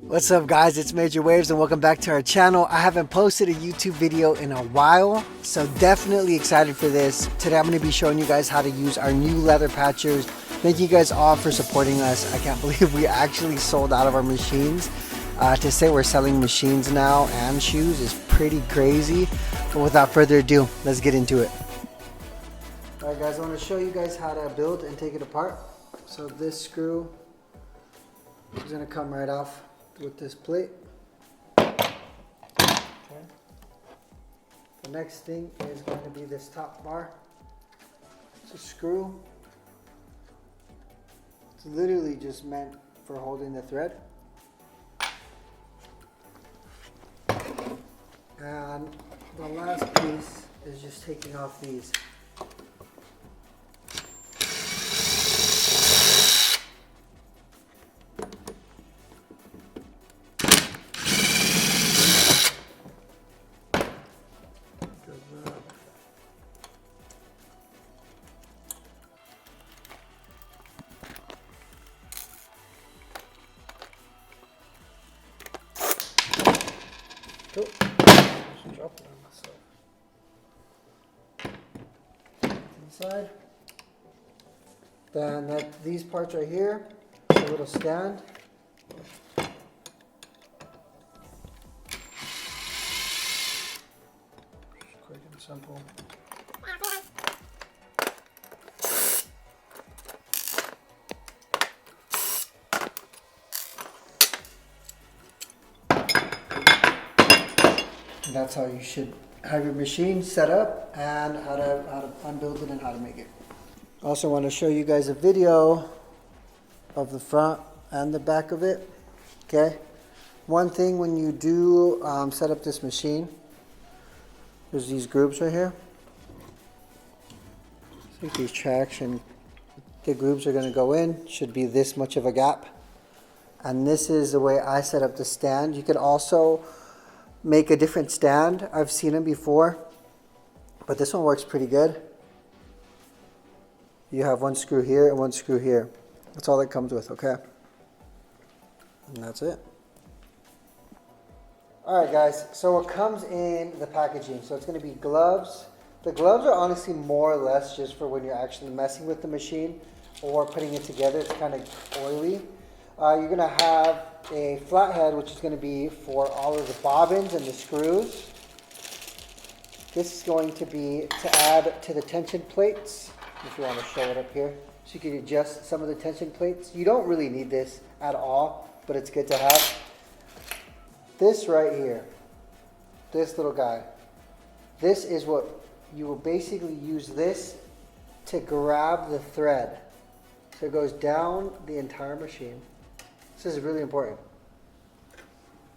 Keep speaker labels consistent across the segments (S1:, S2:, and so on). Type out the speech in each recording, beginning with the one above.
S1: What's up guys, it's Major Waves and welcome back to our channel. I haven't posted a YouTube video in a while, so definitely excited for this. Today I'm going to be showing you guys how to use our new leather patchers. Thank you guys all for supporting us. I can't believe we actually sold out of our machines. To say we're selling machines now and shoes is pretty crazy, but without further ado, let's get into it. Alright guys, I want to show you guys how to build and take it apart. So this screw is going to come right off with this plate. Okay. The next thing is going to be this top bar. It's a screw. It's literally just meant for holding the thread. And the last piece is just taking off these. Oh, just dropped it on myself. Inside. Then these parts right here, a little stand. Quick and simple. And that's how you should have your machine set up and how to unbuild it and how to make it. Also want to show you guys a video of the front and the back of it. Okay. One thing when you do set up this machine, there's these grooves right here. So these traction, the grooves are going to go in. Should be this much of a gap. And this is the way I set up the stand. You could also make a different stand. I've seen them before, but this one works pretty good. You have one screw here and one screw here. That's all it comes with, okay? And that's it. Alright guys, so what comes in the packaging? So it's going to be gloves. The gloves are honestly more or less just for when you're actually messing with the machine or putting it together. It's kind of oily. You're going to have a flathead, which is going to be for all of the bobbins and the screws. This is going to be to add to the tension plates, if you want to show it up here. So you can adjust some of the tension plates. You don't really need this at all, but it's good to have. This right here, this little guy, this is what you will basically use this to grab the thread. So it goes down the entire machine. This is really important.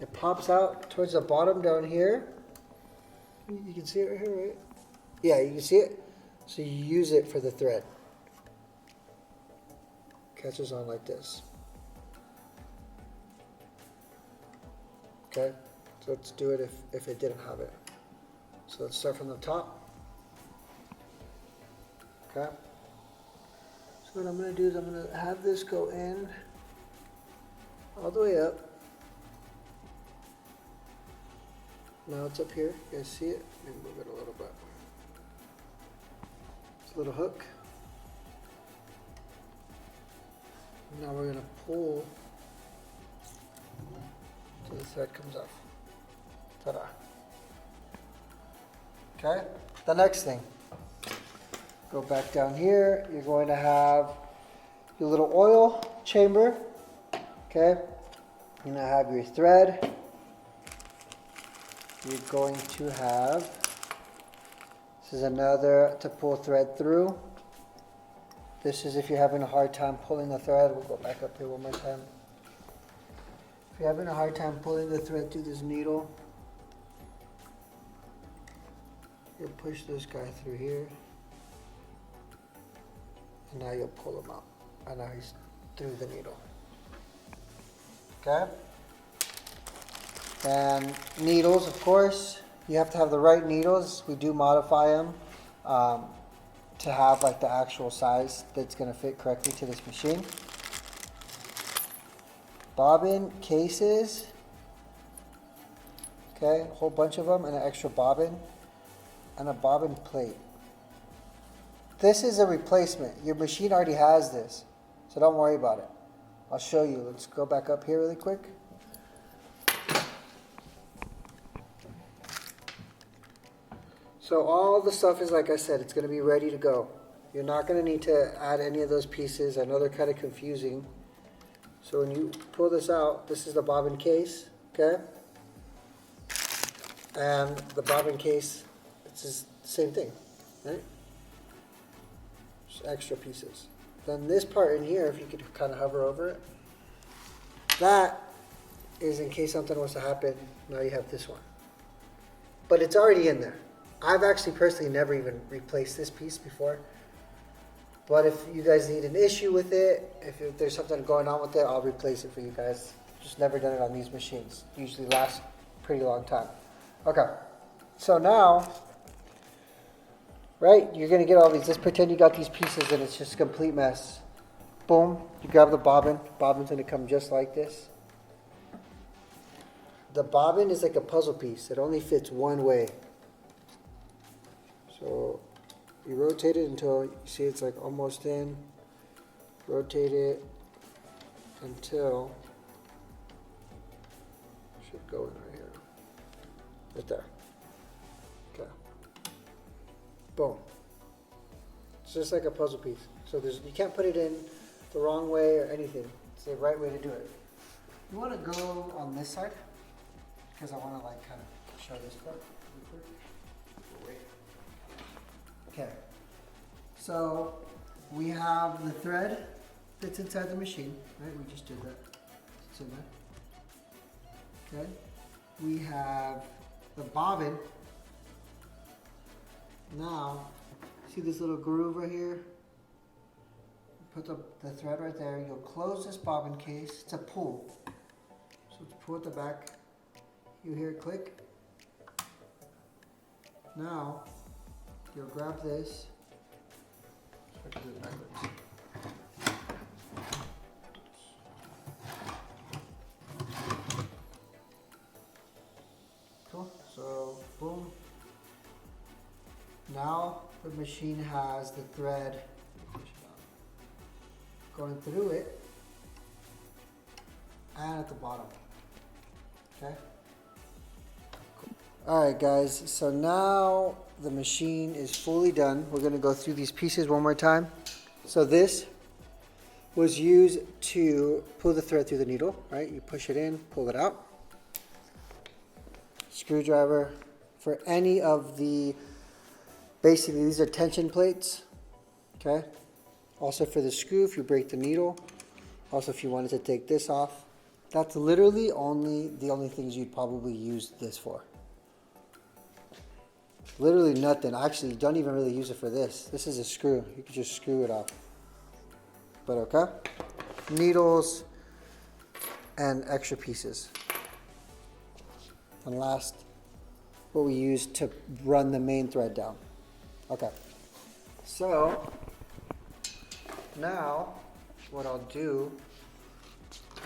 S1: It pops out towards the bottom down here. You can see it right here, right? Yeah, you can see it. So you use it for the thread. Catches on like this. Okay, so let's do it if it didn't have it. So let's start from the top. Okay. So what I'm going to do is I'm going to have this go in all the way up. Now it's up here. You guys see it? Let me move it a little bit. It's a little hook. Now we're going to pull till the thread comes off. Ta-da. Okay. The next thing. Go back down here. You're going to have your little oil chamber. Okay. You're going to have your thread. You're going to have, this is another to pull thread through. This is if you're having a hard time pulling the thread. We'll go back up here one more time. If you're having a hard time pulling the thread through this needle, you'll push this guy through here. And now you'll pull him out. And now he's through the needle. Okay? And needles, of course, you have to have the right needles. We do modify them to have like the actual size that's going to fit correctly to this machine. bobbin cases. Okay, a whole bunch of them, and an extra bobbin, and a bobbin plate. This is a replacement. Your machine already has this, so don't worry about it. I'll show you. Let's go back up here really quick. So all the stuff is, like I said, it's going to be ready to go. You're not going to need to add any of those pieces. I know they're kind of confusing. So when you pull this out, this is the bobbin case, okay? And the bobbin case, it's just the same thing, right? Just extra pieces. Then this part in here, if you could kind of hover over it, that is in case something was to happen. Now you have this one. But it's already in there. I've actually personally never even replaced this piece before. But if you guys need an issue with it, if there's something going on with it, I'll replace it for you guys. Just never done it on these machines. Usually lasts a pretty long time. Okay, so now, right, you're going to get all these. Just pretend you got these pieces and it's just a complete mess. Boom, you grab the bobbin. Bobbin's going to come just like this. The bobbin is like a puzzle piece. It only fits one way. So you rotate it until you see it's like almost in. Rotate it until it should go in right here. Right there. Okay. Boom. It's just like a puzzle piece. So you can't put it in the wrong way or anything. It's the right way to do it. You want to go on this side because I want to like kind of show this part. Okay, so we have the thread that's inside the machine, right? We just did that. It's in there. Okay, we have the bobbin. Now, see this little groove right here? Put the thread right there. You'll close this bobbin case. It's a pull. So let's pull at the back. You hear it click. Now, you'll grab this. So I can do it backwards. Cool. So, boom. Now the machine has the thread going through it and at the bottom. Okay. Cool. All right, guys. So now the machine is fully done. We're going to go through these pieces one more time. So this was used to pull the thread through the needle, right? You push it in, pull it out. Screwdriver for any of the, basically these are tension plates, okay? Also for the screw if you break the needle. Also if you wanted to take this off. That's literally the only things you'd probably use this for. Literally nothing. Actually, you don't even really use it for this. This is a screw. You could just screw it off. But okay. Needles and extra pieces. And last, what we use to run the main thread down. Okay. So, now, what I'll do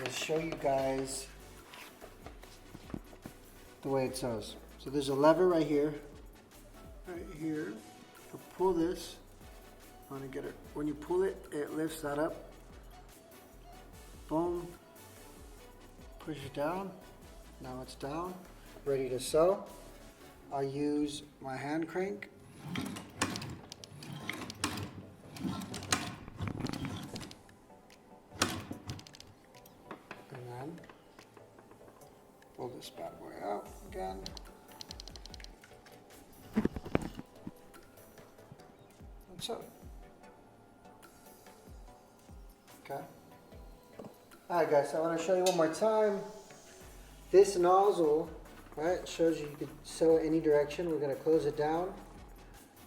S1: is show you guys the way it sews. So there's a lever right here. Right here, to pull this, I want to get it. When you pull it, it lifts that up. Boom. Push it down. Now it's down. Ready to sew. I'll use my hand crank. And then pull this bad boy out again. So, okay. Alright guys, so I want to show you one more time. This nozzle, right, shows you could sew it any direction. We're going to close it down.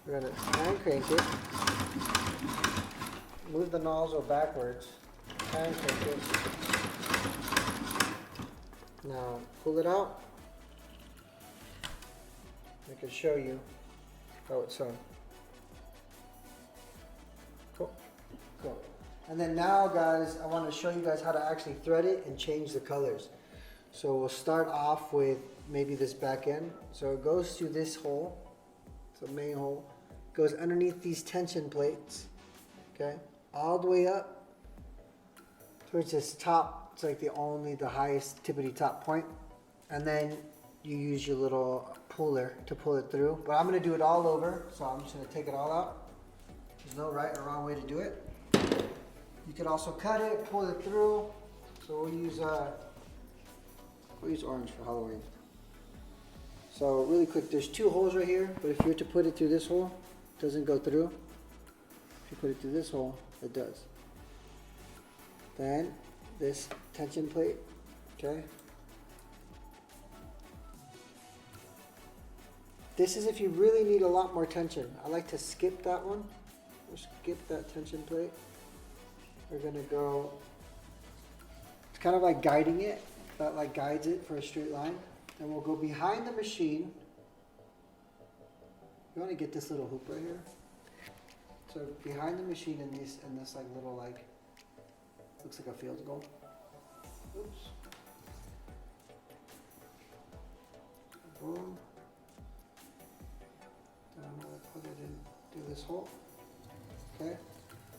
S1: We're going to hand crank it. Move the nozzle backwards. Hand crank it. Now, pull it out. I can show you how it's sewn. Cool. And then now, guys, I want to show you guys how to actually thread it and change the colors. So we'll start off with maybe this back end. So it goes through this hole, it's the main hole, goes underneath these tension plates, okay, all the way up towards this top. It's like the highest tippity top point. And then you use your little puller to pull it through. But I'm gonna do it all over, so I'm just gonna take it all out. There's no right or wrong way to do it. You could also cut it, pull it through. So we'll use orange for Halloween. So really quick, there's 2 holes right here, but if you were to put it through this hole, it doesn't go through. If you put it through this hole, it does. Then this tension plate, okay? This is if you really need a lot more tension. I like to skip that one, or skip that tension plate. We're gonna go, it's kind of like guiding it, that like guides it for a straight line. Then we'll go behind the machine. You wanna get this little hoop right here. So behind the machine in this like little like, looks like a field goal. Oops. Boom. Then I'm gonna put it in through this hole. Okay.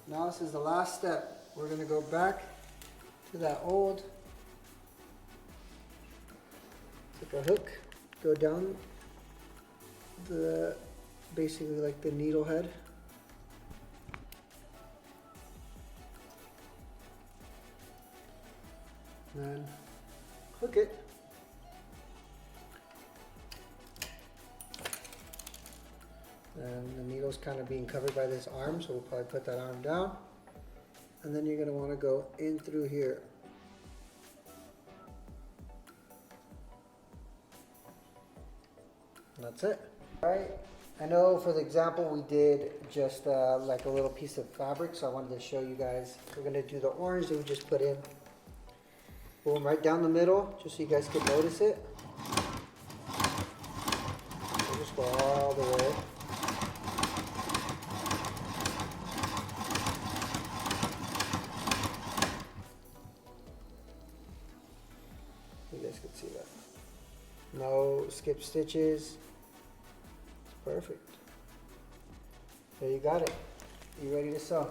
S1: Now this is the last step. We're gonna go back to that old, take a hook, go down the, basically like the needle head. And then hook it. And the needle's kind of being covered by this arm, so we'll probably put that arm down. And then you're going to want to go in through here. And that's it. All right. I know for the example we did just like a little piece of fabric, so I wanted to show you guys. We're going to do the orange that we just put in. Boom, right down the middle, just so you guys can notice it. We'll just go all the way. You guys can see that. No skip stitches. It's perfect. There you got it. You ready to sew?